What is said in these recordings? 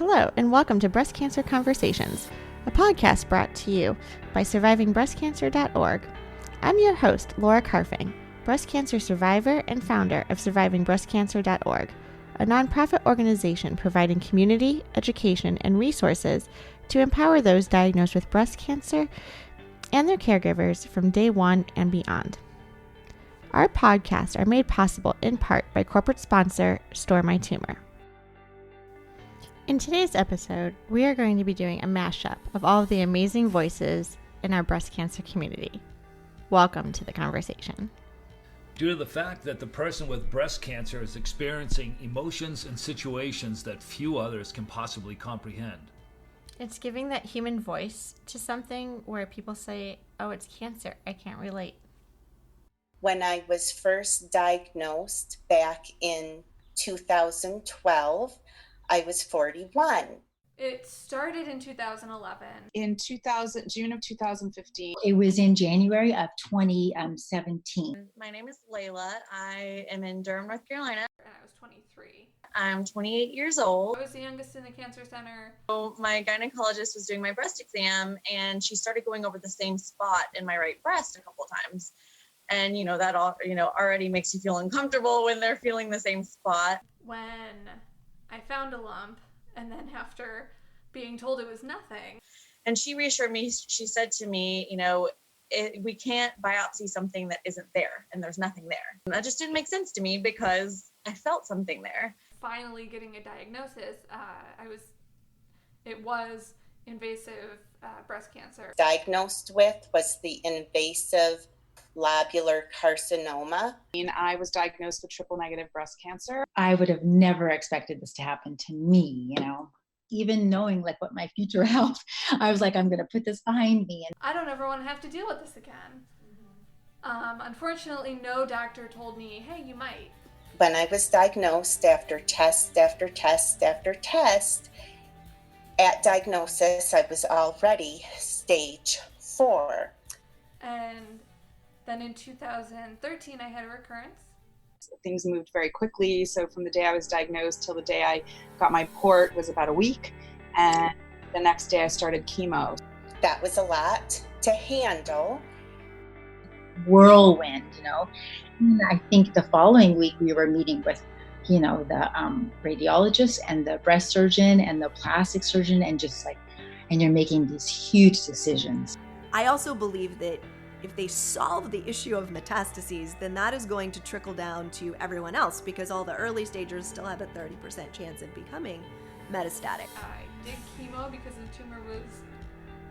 Hello, and welcome to Breast Cancer Conversations, a podcast brought to you by SurvivingBreastCancer.org. I'm your host, Laura Carfing, breast cancer survivor and founder of SurvivingBreastCancer.org, a nonprofit organization providing community, education, and resources to empower those diagnosed with breast cancer and their caregivers from day one and beyond. Our podcasts are made possible in part by corporate sponsor Store My Tumor. In today's episode, we are going to be doing a mashup of all of the amazing voices in our breast cancer community. Welcome to the conversation. Due to the fact that the person with breast cancer is experiencing emotions and situations that few others can possibly comprehend. It's giving that human voice to something where people say, oh, it's cancer, I can't relate. When I was first diagnosed back in 2012, I was 41. It started in 2011. In June of 2015. It was in January of 2017. My name is Layla. I am in Durham, North Carolina. And I was 23. I'm 28 years old. I was the youngest in the cancer center. So my gynecologist was doing my breast exam, and she started going over the same spot in my right breast a couple times. And, that all, already makes you feel uncomfortable when they're feeling the same spot. When I found a lump, and then after being told it was nothing. And she reassured me. She said to me, we can't biopsy something that isn't there, and there's nothing there. And that just didn't make sense to me because I felt something there. Finally getting a diagnosis, it was invasive breast cancer. Diagnosed with was the invasive lobular carcinoma. I was diagnosed with triple-negative breast cancer. I would have never expected this to happen to me, Even knowing what my future held, I was like, I'm going to put this behind me. And I don't ever want to have to deal with this again. Unfortunately, no doctor told me, hey, you might. When I was diagnosed, after test after test after test, at diagnosis, I was already stage 4. And then in 2013, I had a recurrence. Things moved very quickly. So from the day I was diagnosed till the day I got my port was about a week. And the next day I started chemo. That was a lot to handle. whirlwind, And I think the following week we were meeting with, the radiologist and the breast surgeon and the plastic surgeon and and you're making these huge decisions. I also believe that if they solve the issue of metastases, then that is going to trickle down to everyone else because all the early stagers still have a 30% chance of becoming metastatic. I did chemo because the tumor was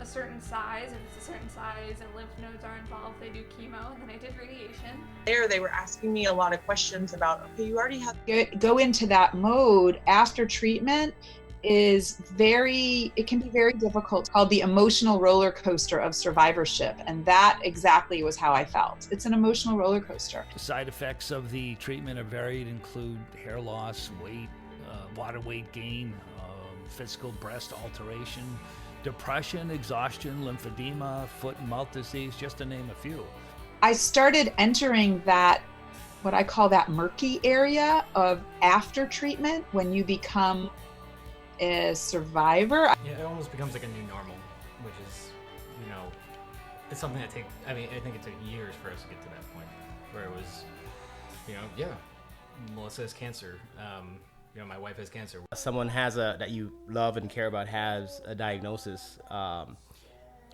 a certain size. If it's a certain size and lymph nodes are involved, they do chemo, and then I did radiation. They were asking me a lot of questions about, okay, you already have... Go into that mode after treatment it can be very difficult. It's called the emotional roller coaster of survivorship. And that exactly was how I felt. It's an emotional roller coaster. The side effects of the treatment are varied, include hair loss, weight, water weight gain, physical breast alteration, depression, exhaustion, lymphedema, foot and mouth disease, just to name a few. I started entering that, what I call that murky area of after treatment, when you become a survivor. Yeah, it almost becomes like a new normal, which is, it's something that I think it took years for us to get to that point where it was, Melissa has cancer. My wife has cancer. Someone that you love and care about has a diagnosis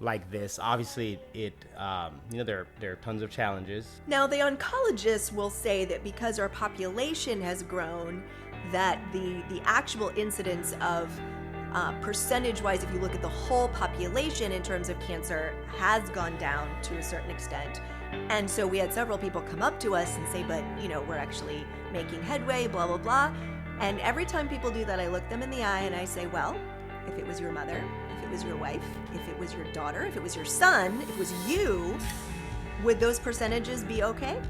like this. Obviously, there are tons of challenges. Now, the oncologists will say that because our population has grown, that the actual incidence of percentage-wise, if you look at the whole population in terms of cancer, has gone down to a certain extent. And so we had several people come up to us and say, but, we're actually making headway, blah, blah, blah. And every time people do that, I look them in the eye and I say, well, if it was your mother, if it was your wife, if it was your daughter, if it was your son, if it was you, would those percentages be okay?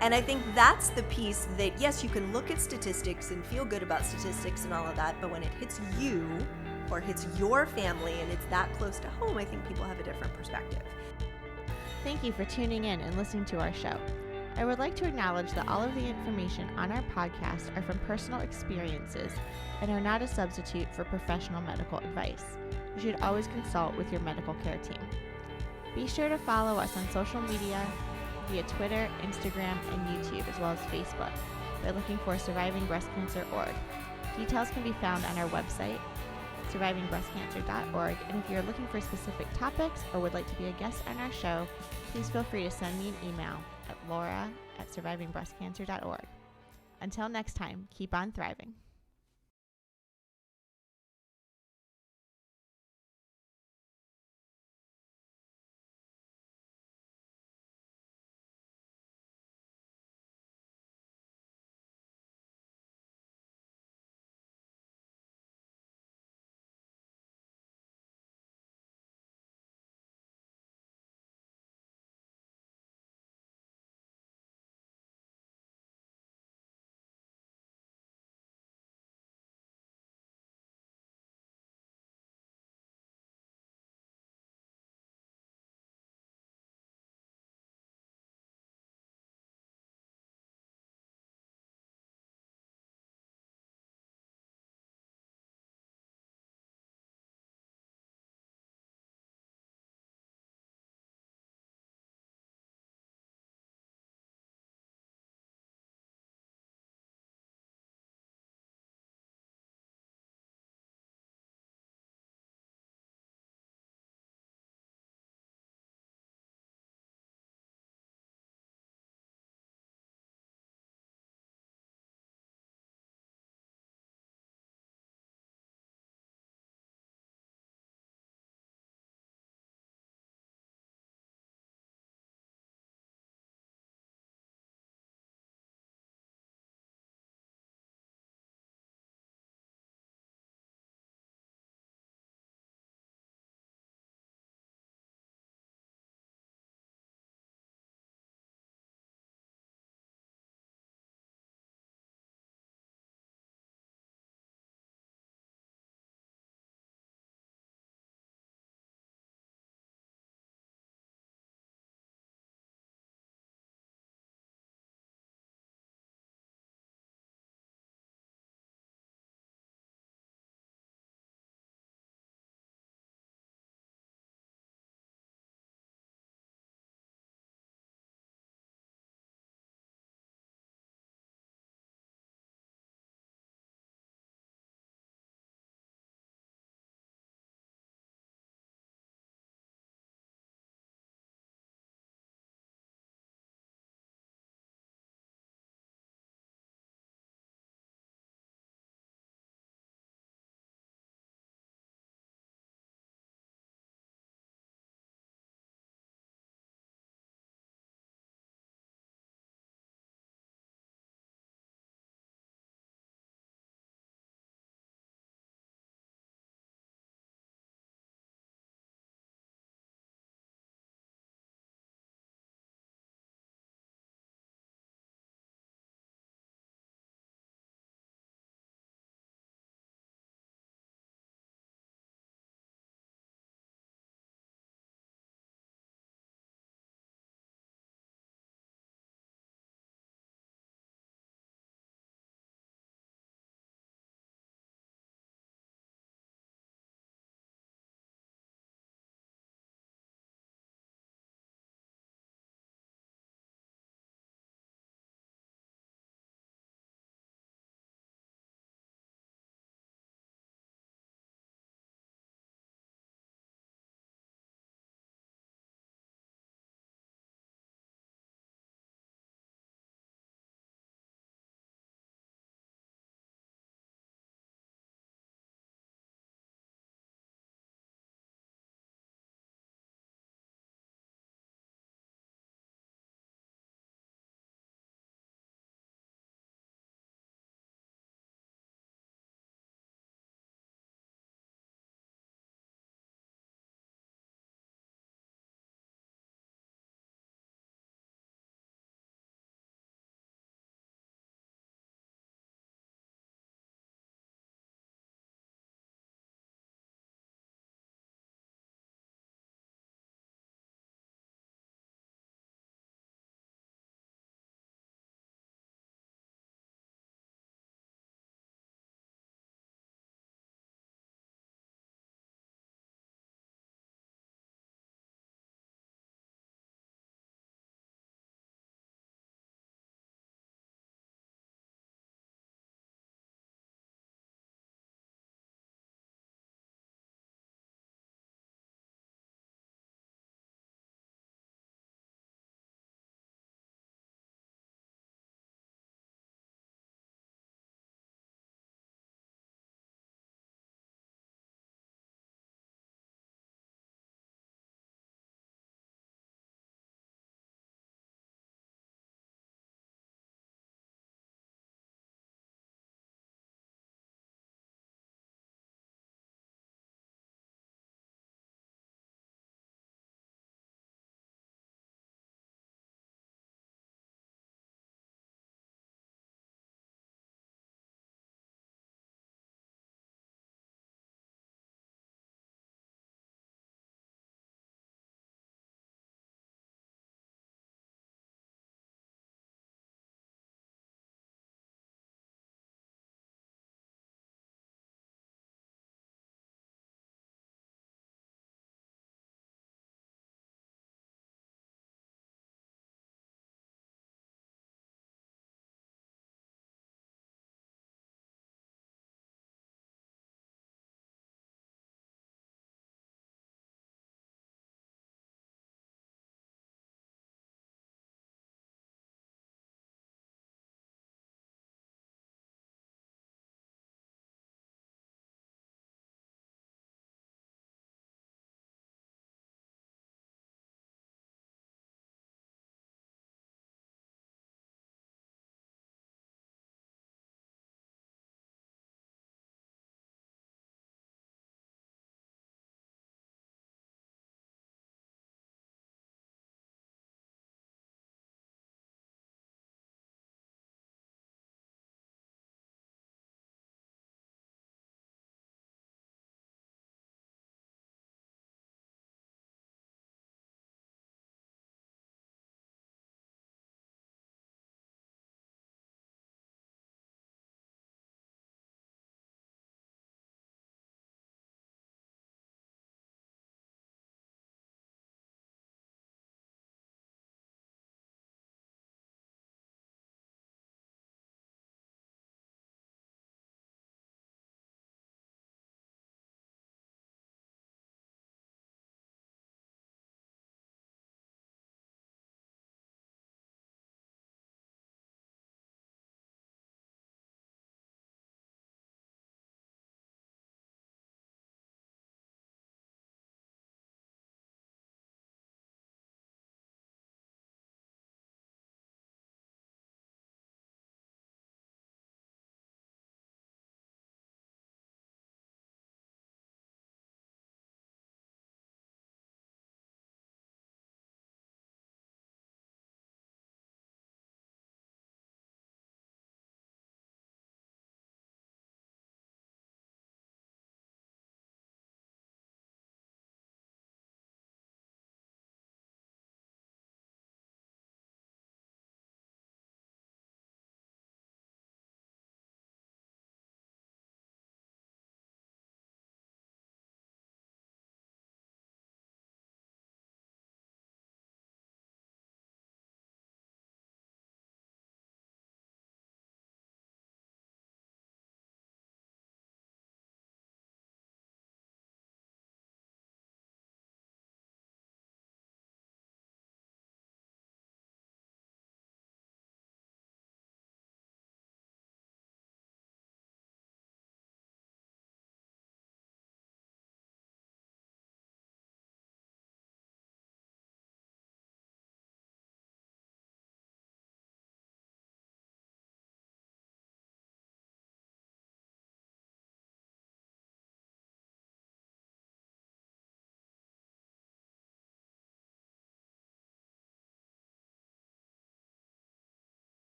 And I think that's the piece that, yes, you can look at statistics and feel good about statistics and all of that, but when it hits you or hits your family and it's that close to home, I think people have a different perspective. Thank you for tuning in and listening to our show. I would like to acknowledge that all of the information on our podcast are from personal experiences and are not a substitute for professional medical advice. You should always consult with your medical care team. Be sure to follow us on social media via Twitter, Instagram, and YouTube, as well as Facebook, by looking for SurvivingBreastCancer.org. Details can be found on our website, SurvivingBreastCancer.org, and if you're looking for specific topics or would like to be a guest on our show, please feel free to send me an email at laura@survivingbreastcancer.org. Until next time, keep on thriving.